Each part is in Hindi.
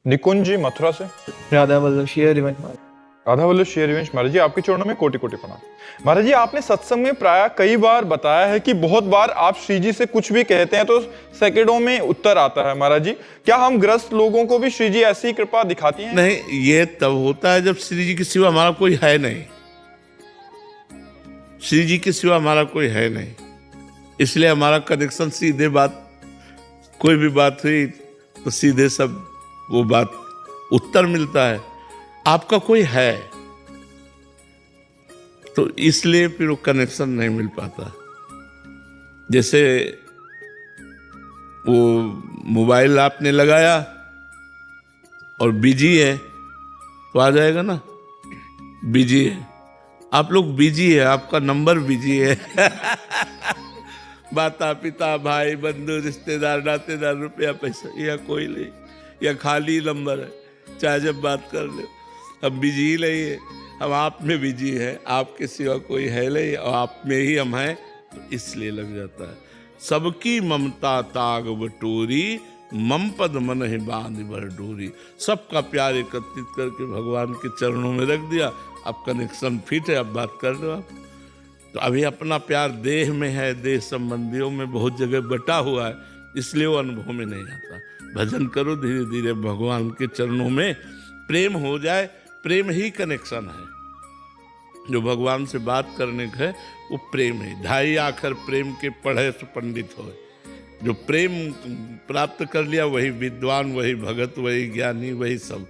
निकुंज जी मथुरा से। राधा वल्लभ शेयर रिवेंज महाराज। राधा वल्लभ शेयर रिवेंज महाराज जी, आपके चरणों में कोटि कोटि प्रणाम। महाराज जी, आपने सत्संग में प्राय कई बार बताया है कि बहुत बार आप श्री जी से कुछ भी कहते हैं तो सेकंडों में उत्तर आता है। महाराज जी, क्या हम ग्रस्त लोगों को भी श्री जी ऐसी कृपा दिखाती हैं? नहीं, ये तब होता है जब श्री जी के सिवा हमारा कोई है नहीं। श्री जी के सिवा हमारा कोई है नहीं, इसलिए हमारा कनेक्शन सीधे बात, कोई भी बात हुई तो सीधे सब वो बात उत्तर मिलता है। आपका कोई है तो इसलिए फिर वो कनेक्शन नहीं मिल पाता। जैसे वो मोबाइल आपने लगाया और बिजी है तो आ जाएगा ना, बिजी है। आप लोग बिजी है, आपका नंबर बिजी है। माता पिता भाई बंधु रिश्तेदार नातेदार रुपया पैसा या कोई नहीं, या खाली नंबर है, चाहे जब बात कर लो। हम बिजी ही नहीं है, हम आप में बिजी है, आपके सिवा कोई है नहीं और आप में ही हम हैं, तो इसलिए लग जाता है। सबकी ममता ताग बटोरी, मम पद मन ही बांध भर डोरी। सबका प्यार एकत्रित करके भगवान के चरणों में रख दिया, अब कनेक्शन फिट है, अब बात कर लो आप। तो अभी अपना प्यार देह में है, देह संबंधियों में बहुत जगह बटा हुआ है, इसलिए वो अनुभव में नहीं आता। भजन करो, धीरे धीरे भगवान के चरणों में प्रेम हो जाए। प्रेम ही कनेक्शन है, जो भगवान से बात करने का है वो प्रेम है। ढाई आखर प्रेम के पढ़े सो पंडित हो। जो प्रेम प्राप्त कर लिया वही विद्वान, वही भगत, वही ज्ञानी, वही सब।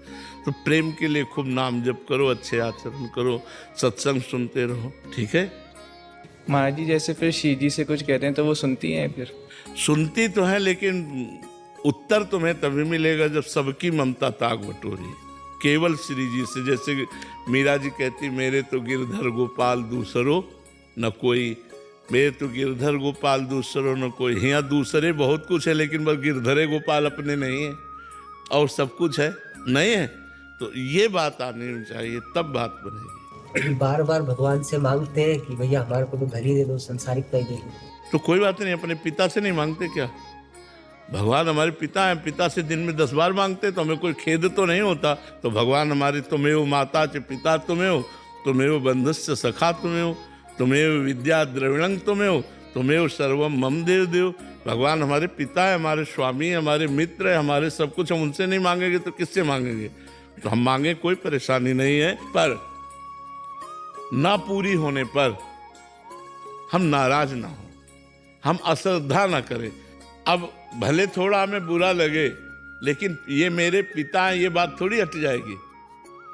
तो प्रेम के लिए खूब नाम जप करो, अच्छे आचरण करो, सत्संग सुनते रहो, ठीक है। महाराज जी, जैसे फिर श्री जी से कुछ कहते हैं तो वो सुनती हैं? फिर सुनती तो है, लेकिन उत्तर तुम्हें तभी मिलेगा जब सबकी ममता ताक बटोरी, केवल श्री जी से। जैसे मीरा जी कहती, मेरे तो गिरधर गोपाल दूसरो न कोई, मेरे तो गिरधर गोपाल दूसरो न कोई। यहाँ दूसरे बहुत कुछ है, लेकिन बस गिरधरे गोपाल अपने नहीं है, और सब कुछ है नहीं है। तो ये बात आनी चाहिए, तब बात बनेगी। बार बार भगवान से मांगते हैं कि भैया हमारे को तो घर ही दे दो, संसारिकता ही दे दो। तो कोई बात नहीं, अपने पिता से नहीं मांगते क्या? भगवान हमारे पिता हैं, पिता से दिन में 10 बार मांगते तो हमें कोई खेद तो नहीं होता। तो भगवान हमारे, तुम्हें माता च पिता तुम्हें बंधुस्य सखा तुम्हें विद्या द्रविणंग तुम्हें सर्वम मम देव देव। भगवान हमारे पिता है, हमारे स्वामी है, हमारे मित्र है, हमारे सब कुछ। हम उनसे नहीं मांगेंगे तो किससे मांगेंगे? तो हम मांगे, कोई परेशानी नहीं है, पर ना पूरी होने पर हम नाराज ना हो, हम अश्रद्धा ना करें। अब भले थोड़ा हमें बुरा लगे, लेकिन ये मेरे पिता हैं, ये बात थोड़ी हट जाएगी।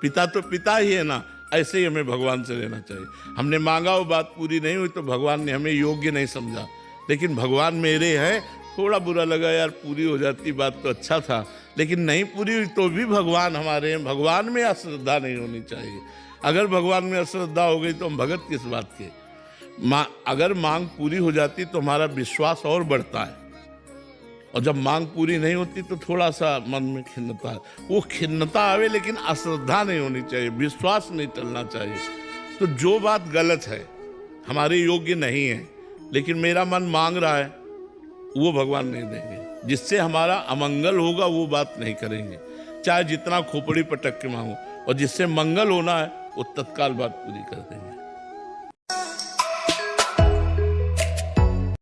पिता तो पिता ही है ना, ऐसे ही हमें भगवान से लेना चाहिए। हमने मांगा, वो बात पूरी नहीं हुई तो भगवान ने हमें योग्य नहीं समझा, लेकिन भगवान मेरे हैं। थोड़ा बुरा लगा, यार पूरी हो जाती बात तो अच्छा था, लेकिन नहीं पूरी हुई तो भी भगवान हमारे हैं। भगवान में अश्रद्धा नहीं होनी चाहिए। अगर भगवान में अश्रद्धा हो गई तो हम भगत किस बात के? अगर मांग पूरी हो जाती तो हमारा विश्वास और बढ़ता है, और जब मांग पूरी नहीं होती तो थोड़ा सा मन में खिन्नता है। वो खिन्नता आवे, लेकिन अश्रद्धा नहीं होनी चाहिए, विश्वास नहीं टलना चाहिए। तो जो बात गलत है, हमारे योग्य नहीं है, लेकिन मेरा मन मांग रहा है, वो भगवान नहीं देंगे। जिससे हमारा अमंगल होगा वो बात नहीं करेंगे, चाहे जितना खोपड़ी पटक के मांगो। और जिससे मंगल होना है वो तत्काल बात पूरी कर देंगे।